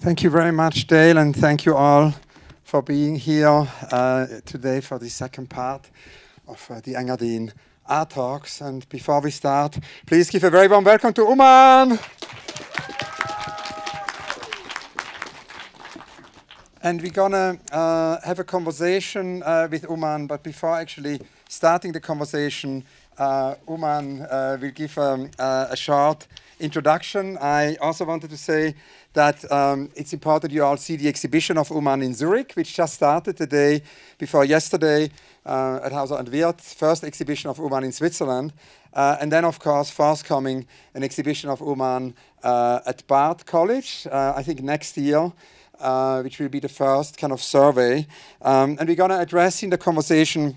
Thank you very much, Dale, and thank you all for being here today for the second part of the Engadin Art Talks. And before we start, please give a very warm welcome to Uman. And we're gonna have a conversation with Uman, but before actually starting the conversation, Uman will give a short introduction. I also wanted to say that it's important you all see the exhibition of Uman in Zurich, which just started the day before yesterday at Hauser and Wirth, first exhibition of Uman in Switzerland. And then, of course, forthcoming an exhibition of Uman at Bard College, I think next year, which will be the first kind of survey. And we're going to address in the conversation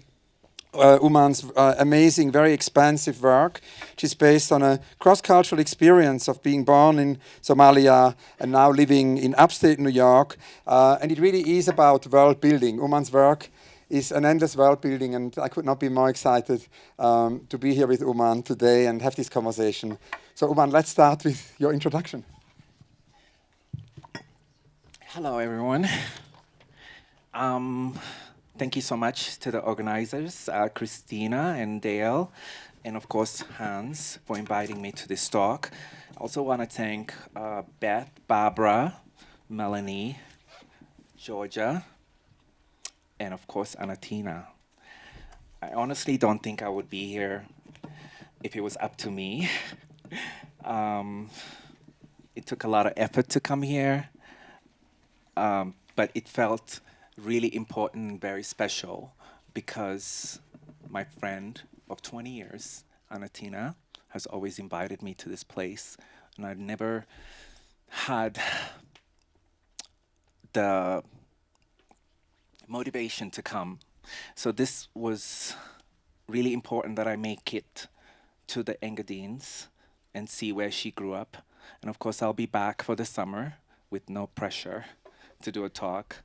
Uman's amazing, very expansive work, which is based on a cross-cultural experience of being born in Somalia and now living in upstate New York. And it really is about world building. Uman's work is an endless world building, and I could not be more excited to be here with Uman today and have this conversation. So Uman, let's start with your introduction. Hello, everyone. Thank you so much to the organizers, Christina and Dale, and of course, Hans, for inviting me to this talk. I also want to thank Beth, Barbara, Melanie, Georgia, and of course, Anatina. I honestly don't think I would be here if it was up to me. It took a lot of effort to come here. But it felt really important and very special because my friend of 20 years, Anatina, has always invited me to this place, and I'd never had the motivation to come. So this was really important that I make it to the Engadins and see where she grew up. And of course, I'll be back for the summer with no pressure to do a talk.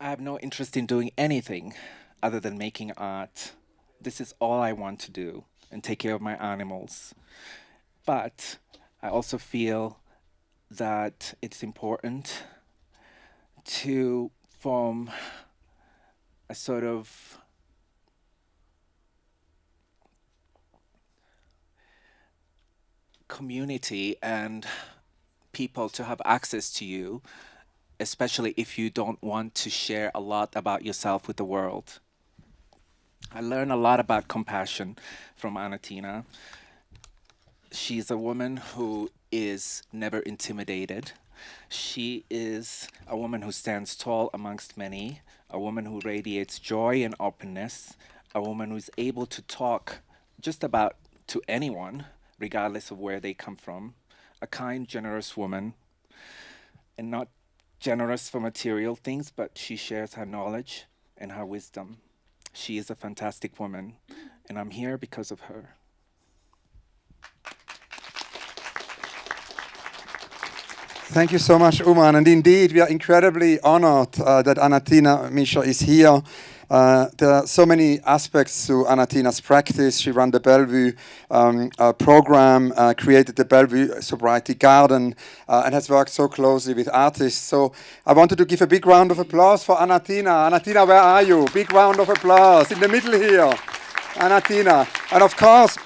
I have no interest in doing anything other than making art. This is all I want to do and take care of my animals. But I also feel that it's important to form a sort of community and people to have access to you, especially if you don't want to share a lot about yourself with the world. I learned a lot about compassion from Anatina. She's a woman who is never intimidated. She is a woman who stands tall amongst many, a woman who radiates joy and openness, a woman who's able to talk just about to anyone, regardless of where they come from, a kind, generous woman, and not generous for material things, but she shares her knowledge and her wisdom. She is a fantastic woman, and I'm here because of her. Thank you so much, Uman. And indeed, we are incredibly honored that Anatina Misha is here. There are so many aspects to Anatina's practice. She ran the Bellevue program, created the Bellevue Sobriety Garden, and has worked so closely with artists. So I wanted to give a big round of applause for Anatina. Anatina, where are you? Big round of applause in the middle here. Anatina. And of course,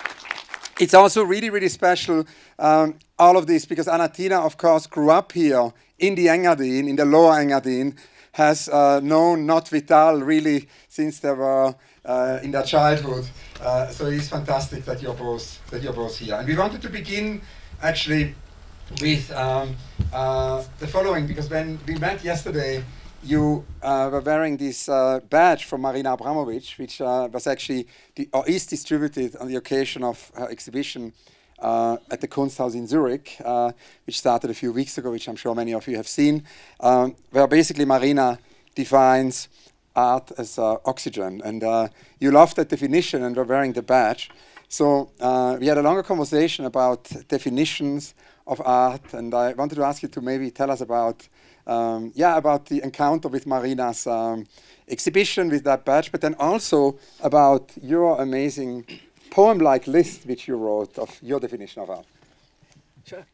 it's also really, really special, all of this, because Anatina, of course, grew up here in the Engadin, in the lower Engadin, has known Not Vital really since they were in their childhood. So it is fantastic that you're both here. And we wanted to begin actually with the following, because when we met yesterday, you were wearing this badge from Marina Abramovic, which was actually or is distributed on the occasion of her exhibition at the Kunsthaus in Zurich, which started a few weeks ago, which I'm sure many of you have seen, where basically Marina defines art as oxygen. And you loved that definition and were wearing the badge. So we had a longer conversation about definitions of art, and I wanted to ask you to maybe tell us about yeah, about the encounter with Marina's exhibition with that badge, but then also about your amazing poem-like list which you wrote of your definition of art. Sure.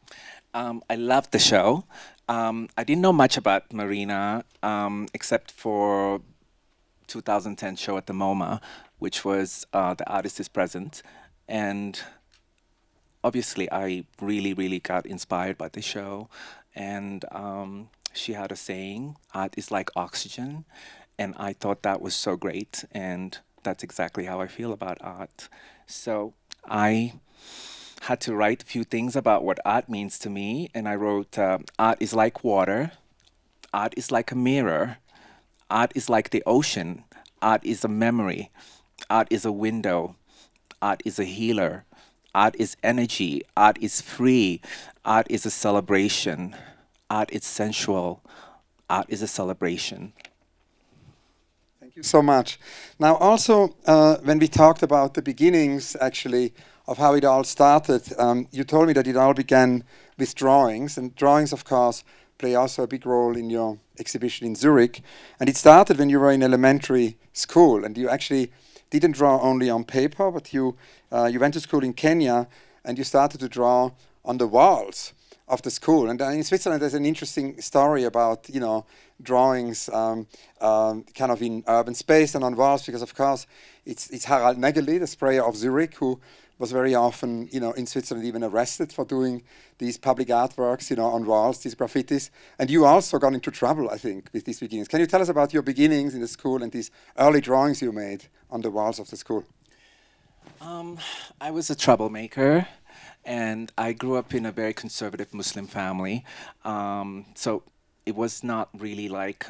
I loved the show. I didn't know much about Marina except for 2010 show at the MoMA, which was The Artist is Present. And obviously, I really, really got inspired by the show. And she had a saying, art is like oxygen. And I thought that was so great. And that's exactly how I feel about art. So I had to write a few things about what art means to me. And I wrote, art is like water. Art is like a mirror. Art is like the ocean. Art is a memory. Art is a window. Art is a healer. Art is energy. Art is free. Art is a celebration. Art is sensual. Art is a celebration. Thank you so much. Now, also, when we talked about the beginnings, actually, of how it all started, you told me that it all began with drawings, and drawings, of course, play also a big role in your exhibition in Zurich. And it started when you were in elementary school, and you actually didn't draw only on paper, but you went to school in Kenya, and you started to draw on the walls of the school. And in Switzerland, there's an interesting story about, drawings kind of in urban space and on walls, because of course it's Harald Nägeli, the sprayer of Zurich, who was very often, in Switzerland even arrested for doing these public artworks, on walls, these graffitis. And you also got into trouble, I think, with these beginnings. Can you tell us about your beginnings in the school and these early drawings you made on the walls of the school? I was a troublemaker, and I grew up in a very conservative Muslim family. So it was not really like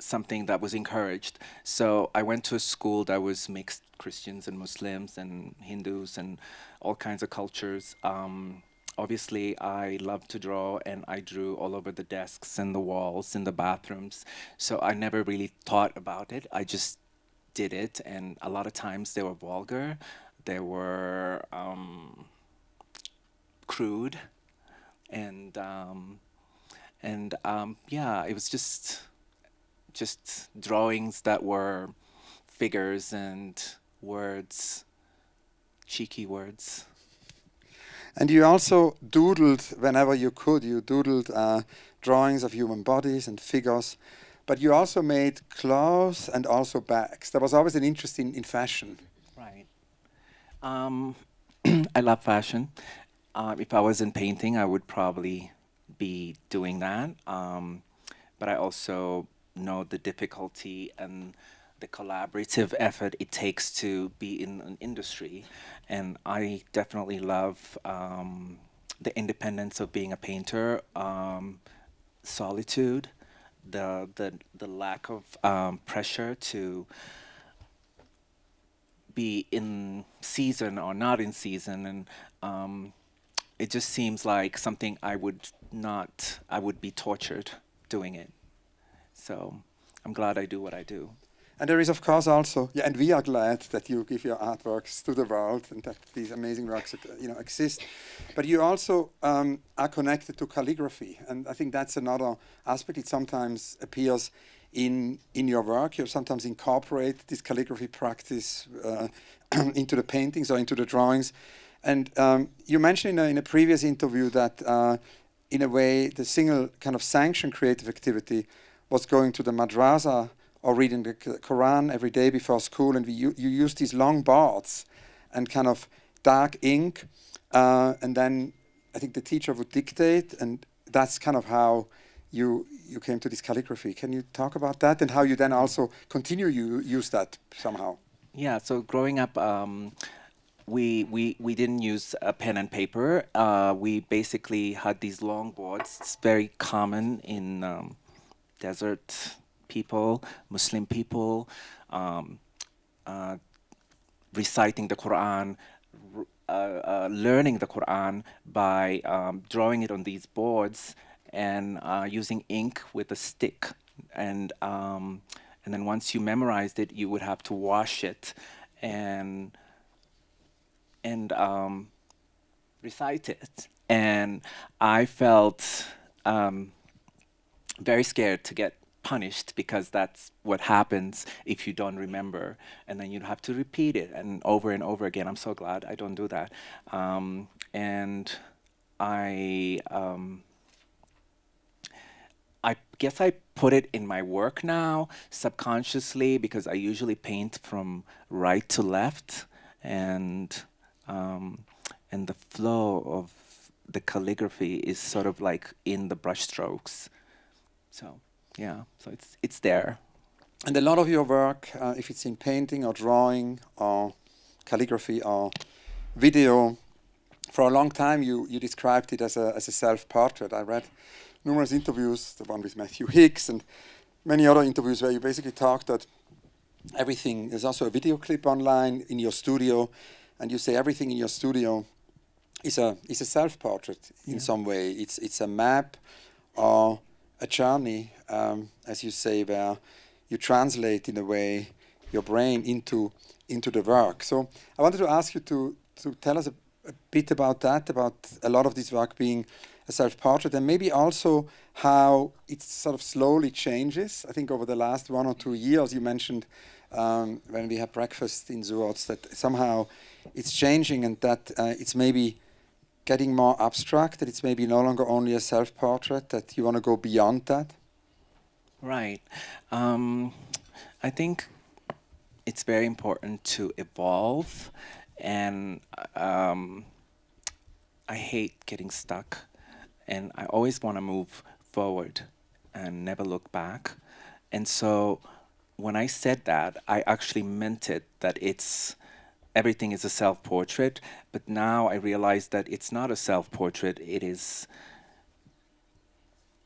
something that was encouraged. So I went to a school that was mixed Christians and Muslims and Hindus and all kinds of cultures. Obviously, I love to draw, and I drew all over the desks and the walls in the bathrooms. So I never really thought about it. I just did it, and a lot of times they were vulgar, they were crude, and yeah, it was just drawings that were figures and words, cheeky words. And you also doodled whenever you could. You doodled drawings of human bodies and figures, but you also made clothes and also bags. There was always an interest in fashion. Right. I love fashion. If I was in painting, I would probably be doing that. But I also know the difficulty and the collaborative effort it takes to be in an industry. And I definitely love the independence of being a painter, solitude, the lack of pressure to be in season or not in season, and it just seems like something I would be tortured doing it. So I'm glad I do what I do. And there is, of course, also, yeah, and we are glad that you give your artworks to the world and that these amazing works, exist. But you also are connected to calligraphy, and I think that's another aspect. It sometimes appears in your work. You sometimes incorporate this calligraphy practice into the paintings or into the drawings. And you mentioned in a previous interview that, in a way, the single kind of sanctioned creative activity was going to the madrasa or reading the Quran every day before school, and you use these long boards and kind of dark ink, and then I think the teacher would dictate, and that's kind of how you came to this calligraphy. Can you talk about that and how you then also continue use that somehow? Yeah. So growing up, we didn't use a pen and paper. We basically had these long boards. It's very common in desert people, Muslim people, reciting the Quran, learning the Quran by drawing it on these boards and using ink with a stick. And then once you memorized it, you would have to wash it and recite it. And I felt very scared to get punished because that's what happens if you don't remember, and then you have to repeat it and over again. I'm so glad I don't do that. And I I guess I put it in my work now subconsciously because I usually paint from right to left, and um, and the flow of the calligraphy is sort of like in the brush strokes. So yeah, so it's there. And a lot of your work, if it's in painting or drawing or calligraphy or video, for a long time you described it as a self-portrait. I read numerous interviews, the one with Matthew Hicks and many other interviews where you basically talk that everything, there's also a video clip online in your studio, and you say everything in your studio is a self-portrait in some way. It's a map or a journey, as you say, where you translate in a way your brain into the work. So I wanted to ask you to tell us a bit about that, about a lot of this work being a self-portrait, and maybe also how it sort of slowly changes. I think over the last 1 or 2 years, you mentioned when we had breakfast in Zuoz that somehow it's changing and that it's maybe getting more abstract, that it's maybe no longer only a self-portrait, that you want to go beyond that? Right. Um, I think it's very important to evolve, and I hate getting stuck, and I always want to move forward and never look back. And so when I said that, I actually meant it, that it's everything is a self-portrait, but now I realize that it's not a self-portrait, it is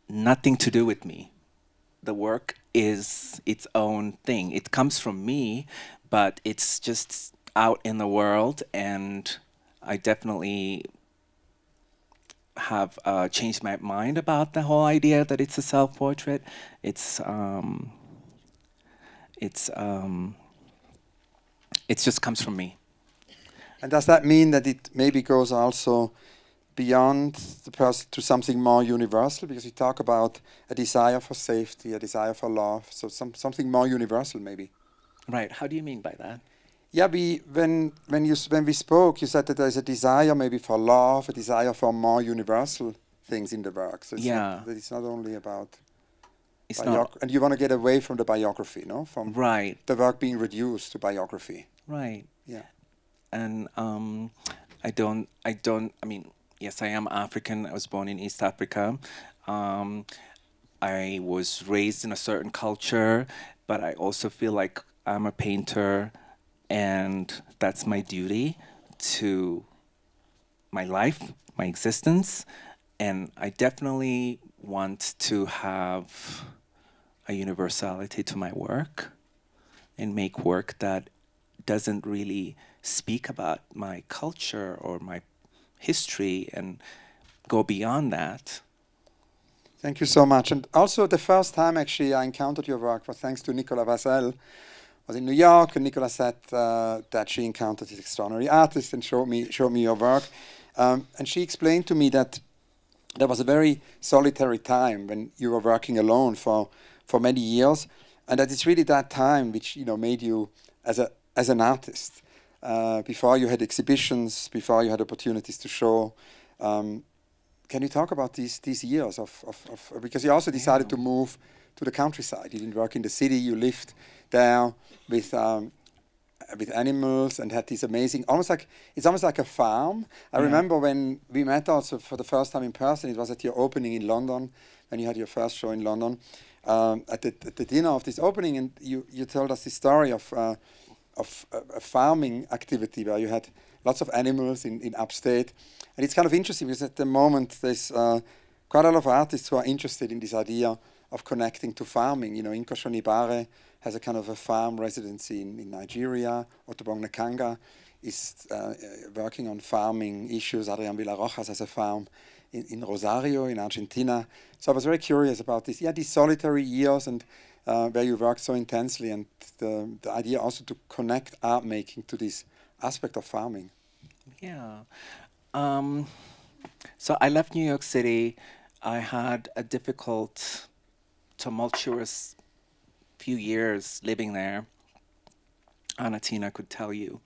nothing to do with me. The work is its own thing. It comes from me, but it's just out in the world, and I definitely have changed my mind about the whole idea that it's a self-portrait. It's it's um, it just comes from me. And does that mean that it maybe goes also beyond the person to something more universal? Because you talk about a desire for safety, a desire for love, so something more universal maybe. Right. How do you mean by that? Yeah, when we spoke, you said that there's a desire maybe for love, a desire for more universal things in the work. So Yeah. it's not only about It's not and you want to get away from the biography, no? From right. the work being reduced to biography. Right. Yeah. And I mean, yes, I am African. I was born in East Africa. Um, I was raised in a certain culture, but I also feel like I'm a painter, and that's my duty to my life, my existence. And I definitely want to have a universality to my work and make work that doesn't really speak about my culture or my history and go beyond that. Thank you so much. And also the first time actually I encountered your work was thanks to Nicola Vassell. I was in New York and Nicola said that she encountered this extraordinary artist and showed me your work. And she explained to me that there was a very solitary time when you were working alone for many years, and that it's really that time which made you as an artist. Before you had exhibitions, before you had opportunities to show. Can you talk about these years of because you also decided to move to the countryside. You didn't work in the city. You lived there with animals and had this amazing, it's almost like a farm. I remember when we met also for the first time in person. It was at your opening in London, when you had your first show in London. At the dinner of this opening, and you told us the story of a farming activity where you had lots of animals in upstate. And it's kind of interesting because at the moment there's quite a lot of artists who are interested in this idea of connecting to farming. Inko Shonibare has a kind of a farm residency in Nigeria. Otobong Nakanga is working on farming issues. Adrian Villarojas has a farm in Rosario, in Argentina. So I was very curious about this. Yeah, these solitary years and where you work so intensely, and the idea also to connect art making to this aspect of farming. Yeah. So I left New York City. I had a difficult tumultuous few years living there, Anatina could tell you.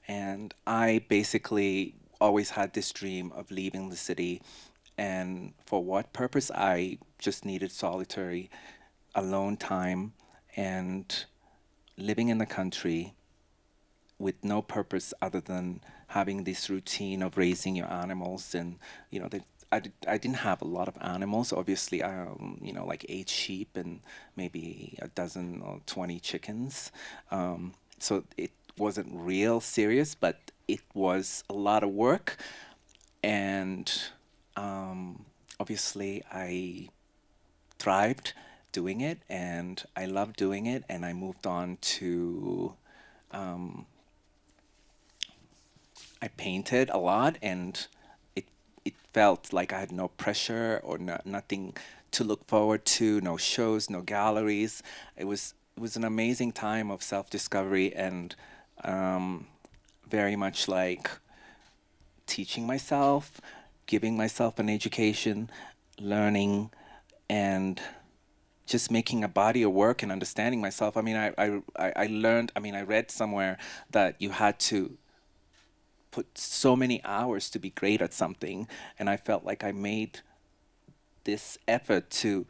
And I basically always had this dream of leaving the city. And for what purpose? I just needed solitary, alone time and living in the country with no purpose other than having this routine of raising your animals. And I didn't have a lot of animals. Obviously, like 8 sheep and maybe a dozen or 20 chickens. So it wasn't real serious, but it was a lot of work. And obviously, I thrived doing it, and I loved doing it. And I moved on to I painted a lot, and it felt like I had no pressure or nothing to look forward to, no shows, no galleries. It was an amazing time of self-discovery and very much like teaching myself, giving myself an education, learning, and just making a body of work and understanding myself. I mean, I learned, I read somewhere that you had to put so many hours to be great at something, and I felt like I made this effort to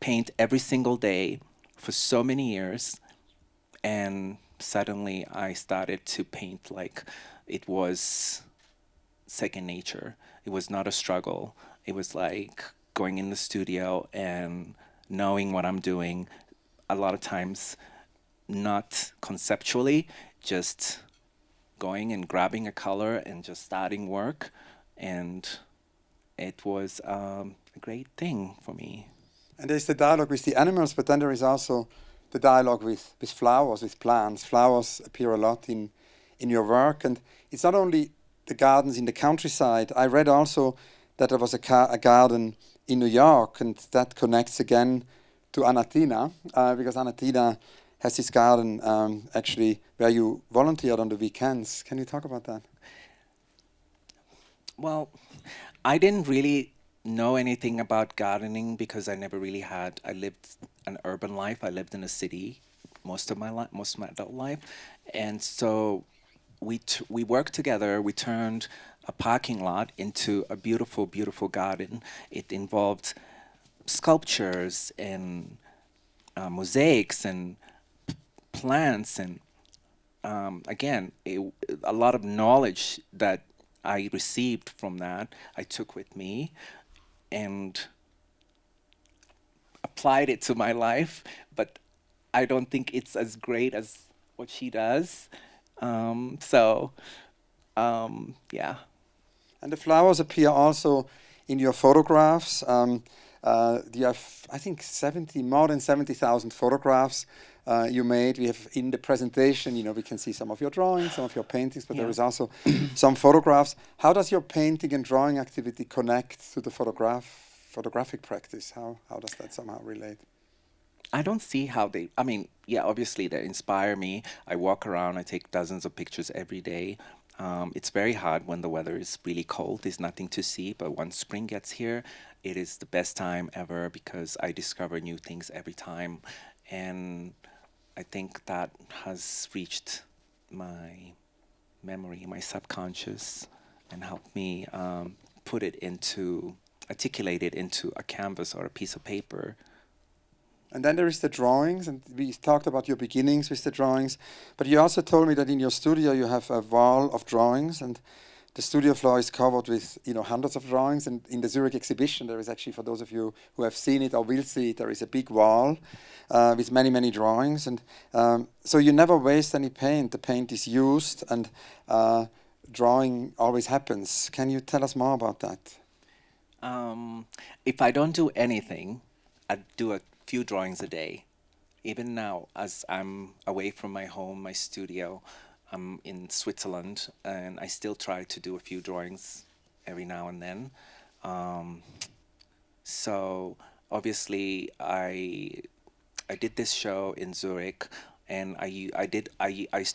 paint every single day for so many years, and suddenly I started to paint like it was second nature. It was not a struggle. It was like going in the studio and knowing what I'm doing, a lot of times not conceptually, just going and grabbing a color and just starting work. And it was a great thing for me. And there's the dialogue with the animals, but then there is also the dialogue with flowers, with plants. Flowers appear a lot in your work, and it's not only the gardens in the countryside. I read also that there was a garden in New York, and that connects again to Anatina, because Anatina has this garden actually where you volunteered on the weekends. Can you talk about that? Well, I didn't really know anything about gardening because I never really had. I lived an urban life. I lived in a city most of my life, most of my adult life, and so we worked together. We turned a parking lot into a beautiful, beautiful garden. It involved sculptures and mosaics and plants and again, a lot of knowledge that I received from that, I took with me and applied it to my life. But I don't think it's as great as what she does. So, yeah. And the flowers appear also in your photographs. You have, I think, more than 70,000 photographs you made. We have in the presentation, we can see some of your drawings, some of your paintings, but there is also some photographs. How does your painting and drawing activity connect to the photographic practice? How does that somehow relate? I don't see how they, obviously they inspire me. I walk around, I take dozens of pictures every day. It's very hard when the weather is really cold. There's nothing to see, but once spring gets here, it is the best time ever because I discover new things every time. And I think that has reached my memory, my subconscious, and helped me articulate it into a canvas or a piece of paper. And then there is the drawings, and we talked about your beginnings with the drawings, but you also told me that in your studio you have a wall of drawings, and the studio floor is covered with hundreds of drawings. And in the Zurich exhibition, there is actually, for those of you who have seen it or will see it, there is a big wall with many, many drawings. And so you never waste any paint. The paint is used, and drawing always happens. Can you tell us more about that? If I don't do anything, I do a few drawings a day. Even now, as I'm away from my home, my studio, I'm in Switzerland, and I still try to do a few drawings every now and then. So obviously, I did this show in Zurich, and I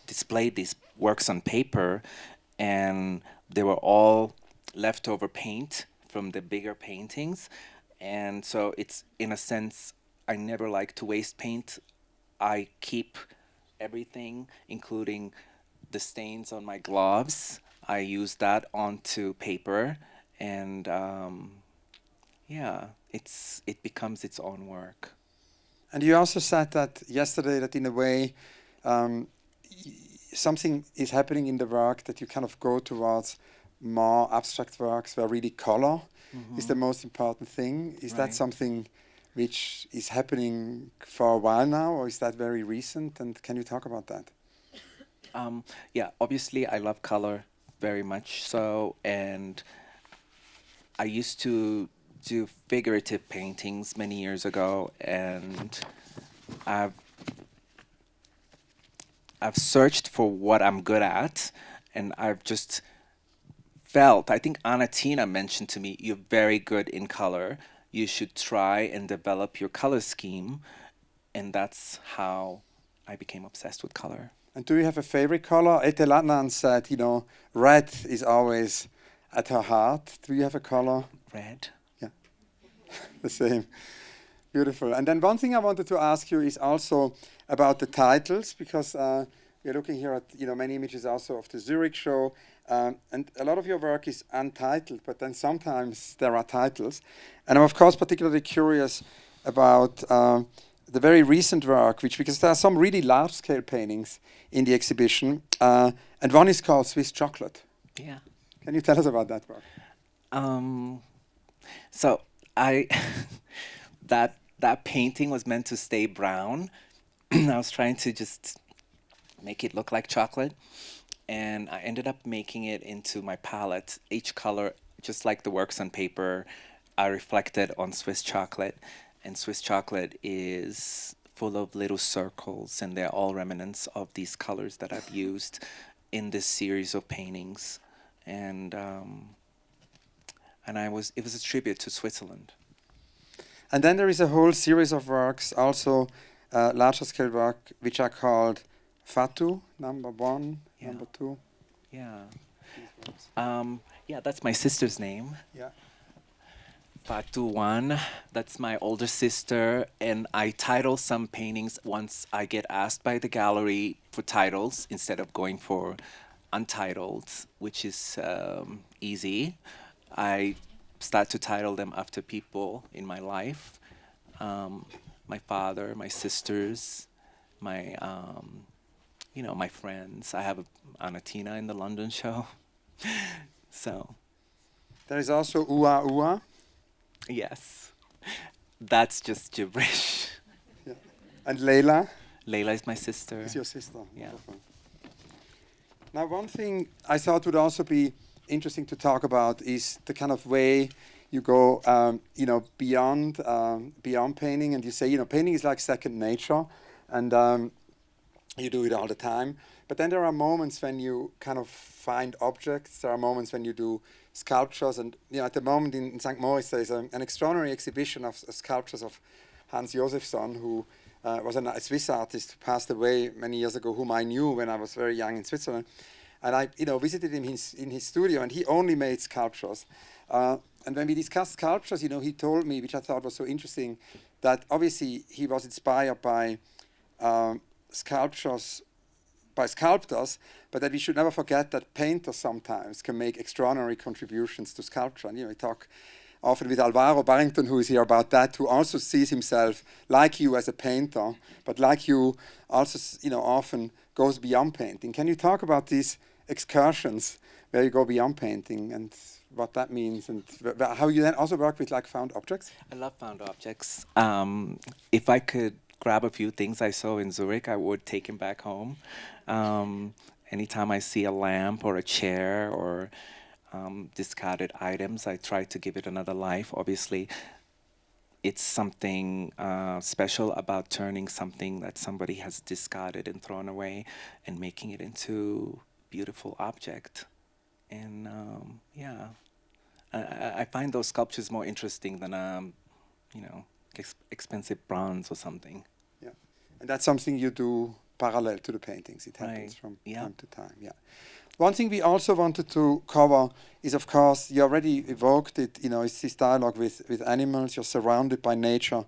displayed these works on paper, and they were all leftover paint from the bigger paintings, and so it's in a sense I never like to waste paint. I keep everything, including the stains on my gloves. I use that onto paper, and yeah, it becomes its own work. And you also said that yesterday that in a way um, something is happening in the work that you kind of go towards more abstract works where really color is the most important thing. Is that Right. something which is happening for a while now, or is that very recent? And can you talk about that? Yeah, obviously I love color very much so, and I used to do figurative paintings many years ago, and I've I've searched for what I'm good at, and I've just felt, I think Anna Tina mentioned to me, you're very good in color. You should try and develop your color scheme. And that's how I became obsessed with color. And do you have a favorite color? Ete Latnan said, red is always at her heart. Do you have a color? Red. Yeah, the same. Beautiful. And then one thing I wanted to ask you is also about the titles, because we're looking here at many images also of the Zurich show, and a lot of your work is untitled, but then sometimes there are titles. And I'm of course particularly curious about the very recent work, because there are some really large-scale paintings in the exhibition, and one is called Swiss Chocolate. Yeah. Can you tell us about that work? So I that painting was meant to stay brown. I was trying to just make it look like chocolate, and I ended up making it into my palette. Each color, just like the works on paper, I reflected on Swiss chocolate, and Swiss chocolate is full of little circles, and they're all remnants of these colors that I've used in this series of paintings, and it was a tribute to Switzerland. And then there is a whole series of works, also larger scale work, which are called Fatu, number 1, Yeah. number 2. Yeah. Yeah, that's my sister's name. Yeah. Fatu One, that's my older sister, and I title some paintings once I get asked by the gallery for titles instead of going for untitled, which is easy. I start to title them after people in my life, my father, my sisters, my my friends. I have Anna Tina in the London show, so There is also Ua Ua. yes, that's just gibberish. Yeah. And Leila Layla is my sister. is your sister. Yeah. Wonderful. Now, one thing I thought would also be interesting to talk about is the kind of way you go, beyond painting, and you say, painting is like second nature, and you do it all the time. But then there are moments when you kind of find objects. There are moments when you do sculptures, and at the moment in St. Moritz there is an extraordinary exhibition of sculptures of Hans Josefsson, who was a Swiss artist who passed away many years ago, whom I knew when I was very young in Switzerland. And I, visited him in his studio, and he only made sculptures. And when we discussed sculptures, he told me, which I thought was so interesting, that obviously he was inspired by sculptures, by sculptors, but that we should never forget that painters sometimes can make extraordinary contributions to sculpture. And we talk often with Alvaro Barrington, who is here, about that, who also sees himself like you as a painter, but like you also, often goes beyond painting. Can you talk about these excursions where you go beyond painting and what that means, and how you then also work with like found objects? I love found objects. If I could grab a few things I saw in Zurich, I would take them back home. Anytime I see a lamp or a chair or discarded items, I try to give it another life. Obviously, it's something special about turning something that somebody has discarded and thrown away and making it into beautiful object. And yeah, I find those sculptures more interesting than expensive bronze or something. Yeah, and that's something you do parallel to the paintings. It happens Right. from Yeah. time to time. Yeah. One thing we also wanted to cover is, of course, you already evoked it. It's this dialogue with animals. You're surrounded by nature,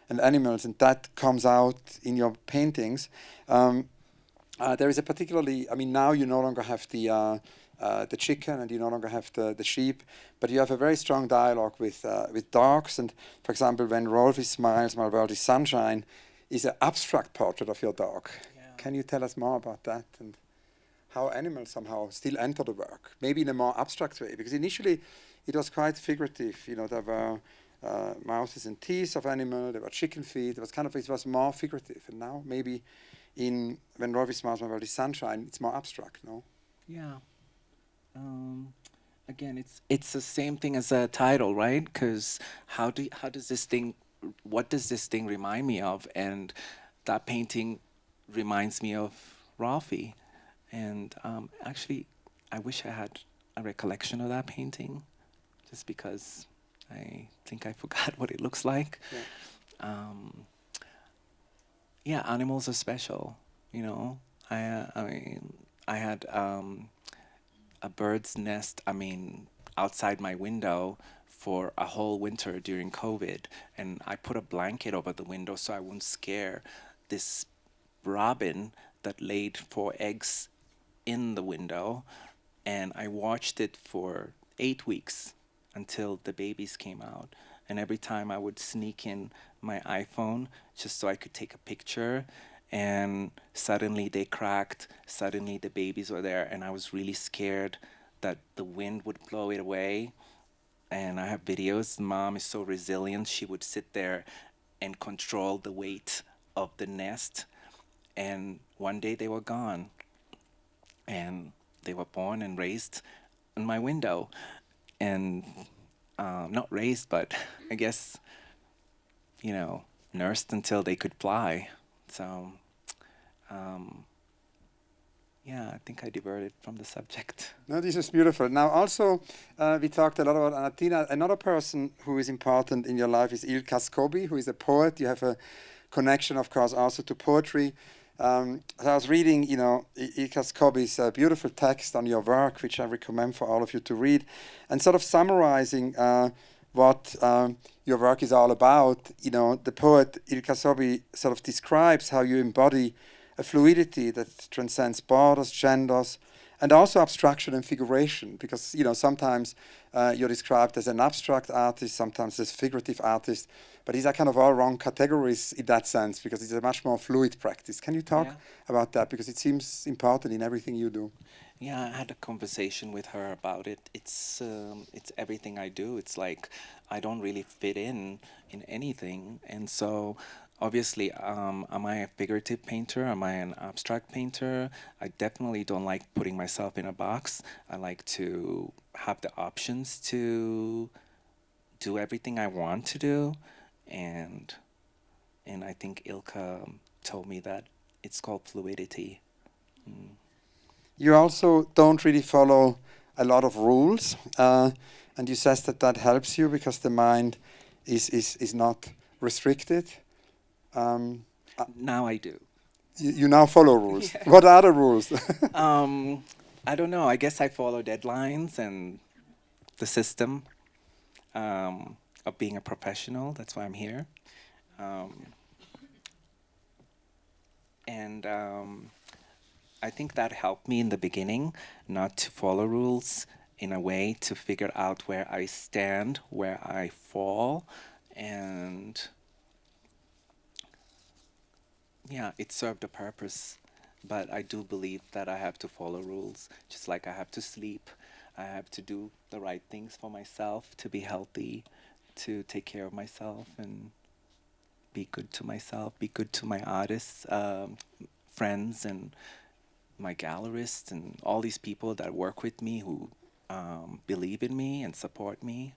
and animals, and that comes out in your paintings. There is a particularly, I mean, now you no longer have the chicken and you no longer have the sheep, but you have a very strong dialogue with dogs. And for example, when Rolf smiles, my world is sunshine, is an abstract portrait of your dog. Yeah. Can you tell us more about that and how animals somehow still enter the work, maybe in a more abstract way? Because initially it was quite figurative. You know, there were mouths and teeth of animal, there were chicken feet. It was more figurative, and now maybe when Rolf smiles, my world is sunshine, it's more abstract, no? Yeah. Again, it's the same thing as a title, right? Because how does this thing, what does this thing remind me of? And that painting reminds me of Rafi. And actually, I wish I had a recollection of that painting, just because I think I forgot what it looks like. Yeah. Yeah, animals are special, you know. I mean, I had a bird's nest, outside my window for a whole winter during COVID. And I put a blanket over the window so I wouldn't scare this robin that laid 4 eggs in the window. And I watched it for 8 weeks until the babies came out. And every time I would sneak in my iPhone just so I could take a picture, and suddenly they cracked, suddenly the babies were there, and I was really scared that the wind would blow it away. And I have videos. Mom is so resilient. She would sit there and control the weight of the nest. And one day they were gone. And they were born and raised in my window. And not raised, but I guess, nursed until they could fly. So, yeah, I think I diverted from the subject. No, this is beautiful. Now, also, we talked a lot about Anatina. Another person who is important in your life is Ilka Scobie, who is a poet. You have a connection, of course, also to poetry. So I was reading, Ilka Scobie's beautiful text on your work, which I recommend for all of you to read, and sort of summarizing what your work is all about. The poet Ilka Scobie sort of describes how you embody a fluidity that transcends borders, genders, and also abstraction and figuration, because sometimes you're described as an abstract artist, sometimes as figurative artist, but these are kind of all wrong categories in that sense, because it's a much more fluid practice. Can you talk about that, because it seems important in everything you do? Yeah, I had a conversation with her about it. It's everything I do. It's like I don't really fit in anything, and so obviously, am I a figurative painter? Am I an abstract painter? I definitely don't like putting myself in a box. I like to have the options to do everything I want to do, and I think Ilka told me that it's called fluidity. Mm. You also don't really follow a lot of rules, and you says that helps you because the mind is not restricted. Now I do. You now follow rules. Yeah. What are the rules? I don't know. I guess I follow deadlines and the system of being a professional. That's why I'm here. And I think that helped me in the beginning not to follow rules, in a way to figure out where I stand, where I fall, and yeah, it served a purpose. But I do believe that I have to follow rules, just like I have to sleep. I have to do the right things for myself to be healthy, to take care of myself and be good to myself, be good to my artists, friends, and my gallerists, and all these people that work with me who believe in me and support me.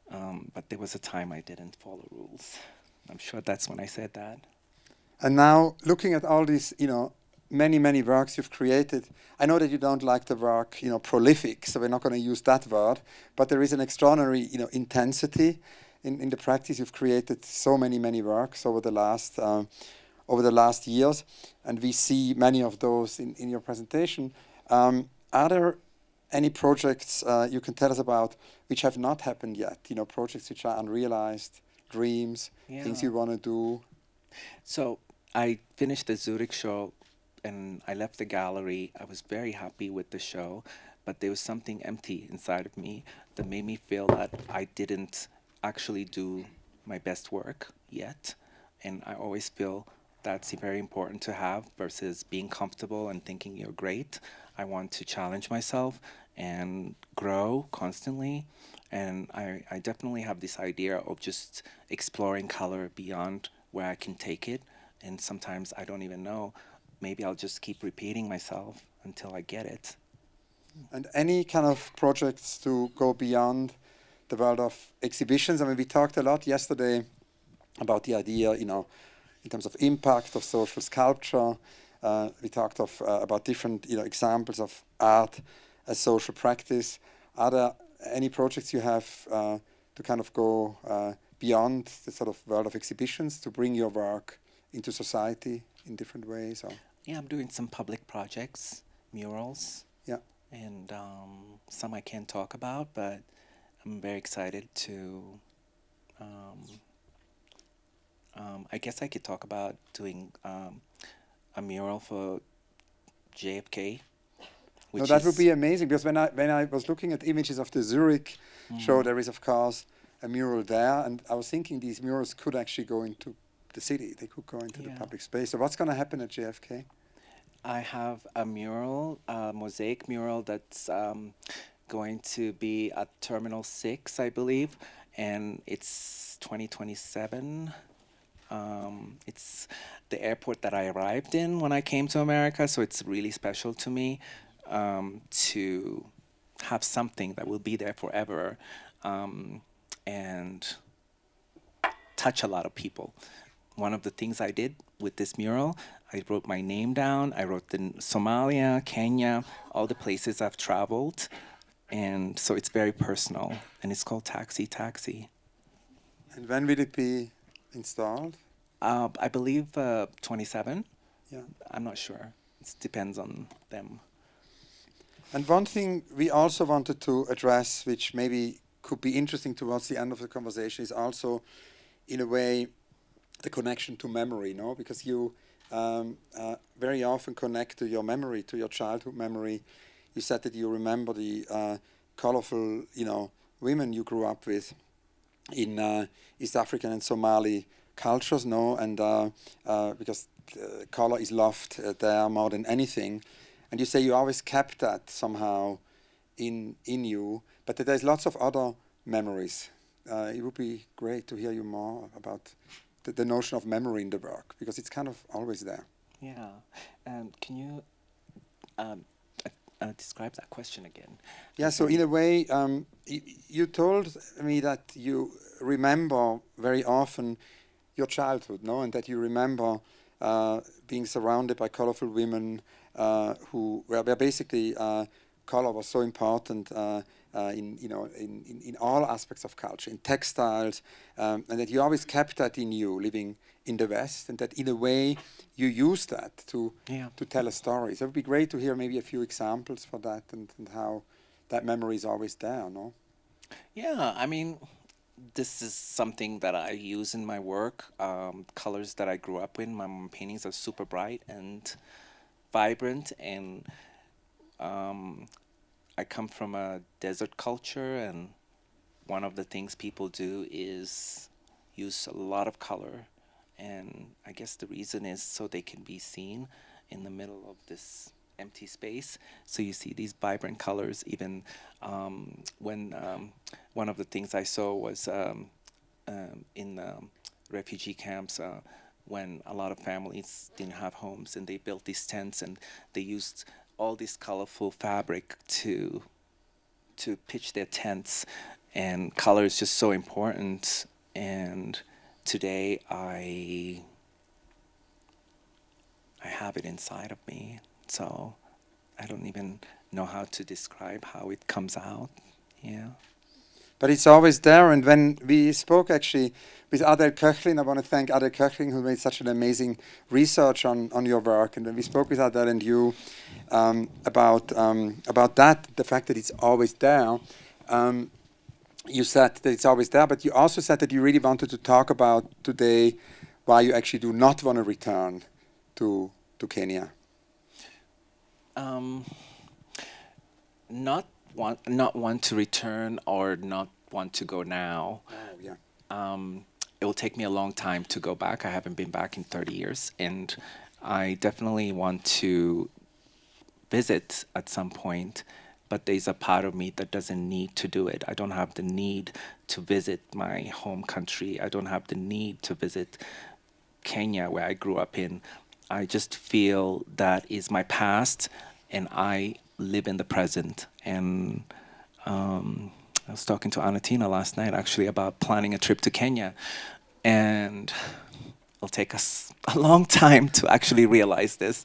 But there was a time I didn't follow rules. I'm sure that's when I said that. And now, looking at all these, many, many works you've created, I know that you don't like the work, prolific, so we're not going to use that word, but there is an extraordinary, intensity in the practice. You've created so many, many works over the last years, and we see many of those in your presentation. Are there any projects you can tell us about which have not happened yet, projects which are unrealized, dreams, things you want to do? So I finished the Zurich show and I left the gallery. I was very happy with the show, but there was something empty inside of me that made me feel that I didn't actually do my best work yet. And I always feel that's very important to have versus being comfortable and thinking you're great. I want to challenge myself and grow constantly. And I definitely have this idea of just exploring color beyond where I can take it. And sometimes I don't even know. Maybe I'll just keep repeating myself until I get it. And any kind of projects to go beyond the world of exhibitions? I mean, we talked a lot yesterday about the idea, in terms of impact of social sculpture. We talked about different, examples of art as social practice. Are there any projects you have to kind of go beyond the sort of world of exhibitions to bring your work into society in different ways? Or? Yeah, I'm doing some public projects, murals. Yeah. And some I can't talk about, but I'm very excited to. I guess I could talk about doing a mural for JFK. No, that would be amazing, because when I was looking at images of the Zurich show, there is of course a mural there, and I was thinking these murals could actually go into the city. They could go into the public space. So what's going to happen at JFK? I have a mural, a mosaic mural that's going to be at Terminal 6, I believe, and it's 2027. It's the airport that I arrived in when I came to America, so it's really special to me to have something that will be there forever and touch a lot of people. One of the things I did with this mural, I wrote my name down. I wrote the Somalia, Kenya, all the places I've traveled. And so it's very personal. And it's called Taxi Taxi. And when will it be installed? I believe 27. Yeah. I'm not sure. It depends on them. And one thing we also wanted to address, which maybe could be interesting towards the end of the conversation, is also, in a way, the connection to memory, no? Because you very often connect to your memory, to your childhood memory. You said that you remember the colorful, women you grew up with in East African and Somali cultures, no? And because color is loved there more than anything. And you say you always kept that somehow in you, but that there's lots of other memories. It would be great to hear you more about the notion of memory in the work, because it's kind of always there. Yeah. Can you describe that question again? Yeah, so in a way, you told me that you remember very often your childhood, no? And that you remember being surrounded by colorful women where basically color was so important in all aspects of culture, in textiles, and that you always kept that in you, living in the West, and that in a way you use that to tell a story. So it would be great to hear maybe a few examples for that, and how that memory is always there, no? Yeah, I mean, this is something that I use in my work. Colors that I grew up in. My paintings are super bright and vibrant, and I come from a desert culture, and one of the things people do is use a lot of color, and I guess the reason is so they can be seen in the middle of this empty space. So you see these vibrant colors. Even when one of the things I saw was in refugee camps, when a lot of families didn't have homes, and they built these tents, and they used all this colorful fabric to pitch their tents, and color is just so important. And today I have it inside of me, so I don't even know how to describe how it comes out. Yeah. But it's always there. And when we spoke actually with Adel Köchlin, I want to thank Adel Köchlin, who made such an amazing research on your work. And when we spoke with Adel and you about that, the fact that it's always there, you said that it's always there, but you also said that you really wanted to talk about today why you actually do not want to return to Kenya. Not want to return or not want to go now. Oh, yeah. It will take me a long time to go back. I haven't been back in 30 years, and I definitely want to visit at some point, but there's a part of me that doesn't need to do it. I don't have the need to visit my home country. I don't have the need to visit Kenya, where I grew up in. I just feel that is my past, and I live in the present. And I was talking to Anatina last night, actually, about planning a trip to Kenya, and it'll take us a long time to actually realize this.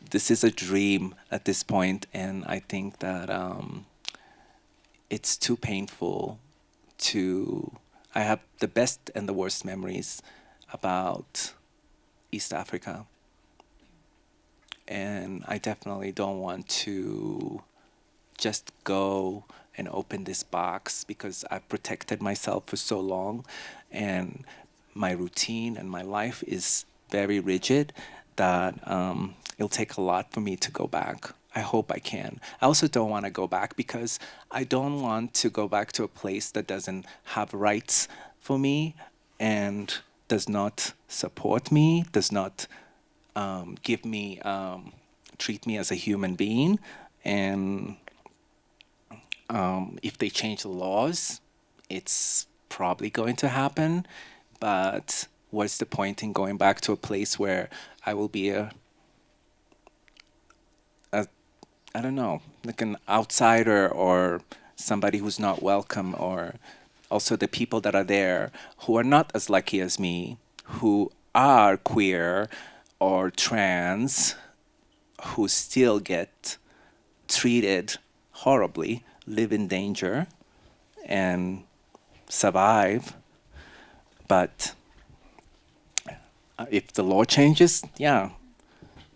This is a dream at this point, and I think that it's too painful to. I have the best and the worst memories about East Africa, and I definitely don't want to just go and open this box because I've protected myself for so long, and my routine and my life is very rigid that it'll take a lot for me to go back. I hope I can. I also don't want to go back because I don't want to go back to a place that doesn't have rights for me and does not support me, does not give me, treat me as a human being. And if they change the laws, it's probably going to happen. But what's the point in going back to a place where I will be a I don't know, like an outsider or somebody who's not welcome, or also the people that are there who are not as lucky as me, who are queer or trans, who still get treated horribly, live in danger, and survive. But if the law changes, yeah.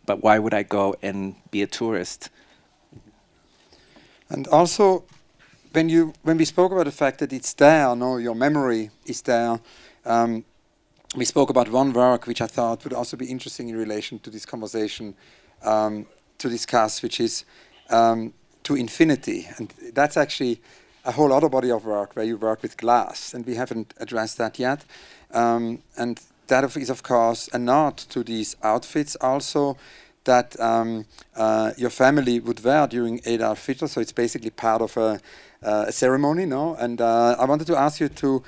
But why would I go and be a tourist? And also, when we spoke about the fact that it's there, no, your memory is there. We spoke about one work which I thought would also be interesting in relation to this conversation to discuss, which is To Infinity, and that's actually a whole other body of work where you work with glass, and we haven't addressed that yet. And that is, of course, a nod to these outfits also that your family would wear during Eid al-Fitr, so it's basically part of a ceremony, no? And I wanted to ask you to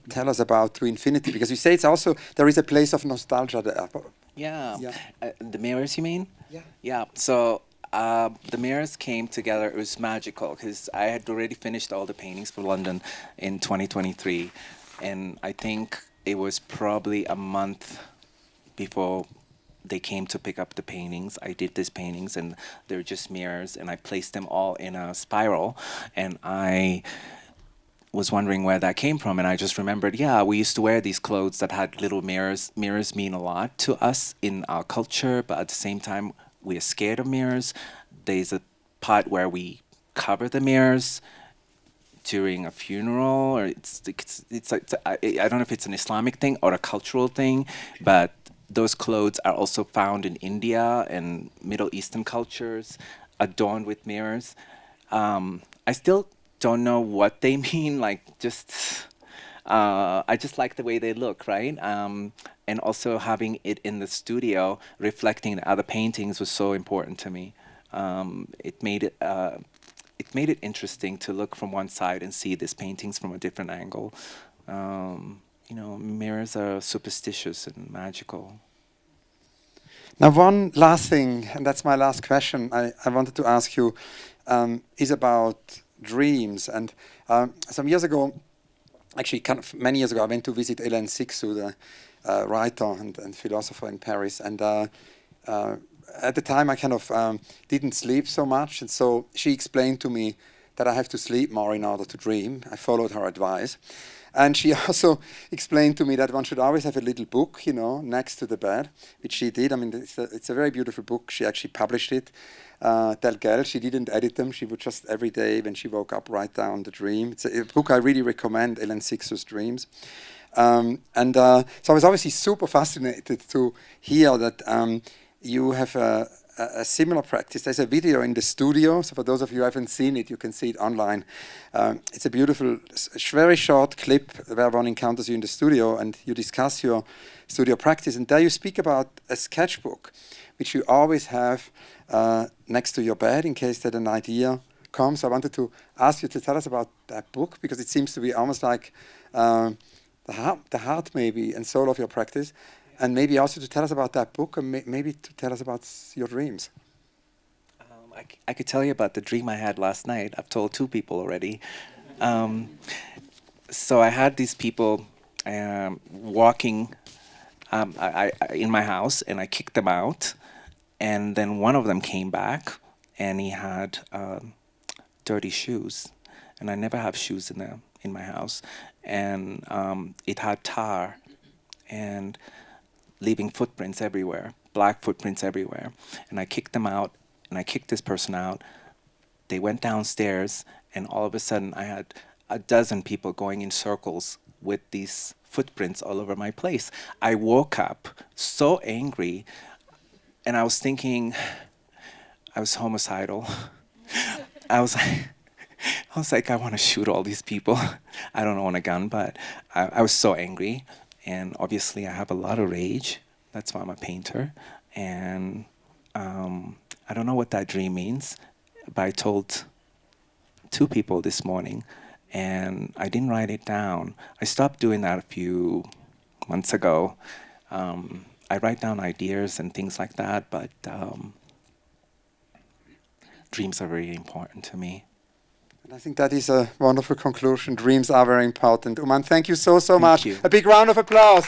tell us about To Infinity, because you say it's also, there is a place of nostalgia there. Yeah. Yeah. The mirrors, you mean? Yeah. Yeah. So the mirrors came together. It was magical because I had already finished all the paintings for London in 2023. And I think it was probably a month before they came to pick up the paintings. I did these paintings, and they're just mirrors, and I placed them all in a spiral. And I was wondering where that came from, and I just remembered, yeah, we used to wear these clothes that had little mirrors. Mirrors mean a lot to us in our culture, but at the same time, we are scared of mirrors. There's a part where we cover the mirrors during a funeral, or I don't know if it's an Islamic thing or a cultural thing, but those clothes are also found in India and Middle Eastern cultures, adorned with mirrors. I still don't know what they mean. Like, I just like the way they look, right? And also having it in the studio, reflecting the other paintings, was so important to me. It made it interesting to look from one side and see these paintings from a different angle. Mirrors are superstitious and magical. Now, one last thing, and that's my last question I wanted to ask you, is about dreams. And some years ago, actually kind of many years ago, I went to visit Hélène Cixous, the writer and philosopher in Paris. And at the time, I kind of didn't sleep so much. And so she explained to me that I have to sleep more in order to dream. I followed her advice. And she also explained to me that one should always have a little book, you know, next to the bed, which she did. I mean, it's a very beautiful book. She actually published it. Del Gel, she didn't edit them. She would just every day when she woke up write down the dream. It's a book I really recommend, Ellen Sixer's Dreams. So I was obviously super fascinated to hear that you have a similar practice. There's a video in the studio, so for those of you who haven't seen it, you can see it online. It's a beautiful, very short clip where one encounters you in the studio and you discuss your studio practice, and there you speak about a sketchbook, which you always have next to your bed in case that an idea comes. I wanted to ask you to tell us about that book, because it seems to be almost like the heart maybe and soul of your practice. And maybe also to tell us about that book, and maybe to tell us about your dreams. I could tell you about the dream I had last night. I've told 2 people already. So I had these people walking in my house, and I kicked them out. And then one of them came back, and he had dirty shoes. And I never have shoes in my house. And it had tar and leaving footprints everywhere, black footprints everywhere. And I kicked them out, and I kicked this person out. They went downstairs, and all of a sudden I had a dozen people going in circles with these footprints all over my place. I woke up so angry, and I was thinking I was homicidal. I was like, I want to shoot all these people. I don't own a gun, but I was so angry. And obviously, I have a lot of rage. That's why I'm a painter. And I don't know what that dream means, but I told 2 people this morning, and I didn't write it down. I stopped doing that a few months ago. I write down ideas and things like that, but dreams are very important to me. And I think that is a wonderful conclusion. Dreams are very important. Uman, thank you so much. You. A big round of applause.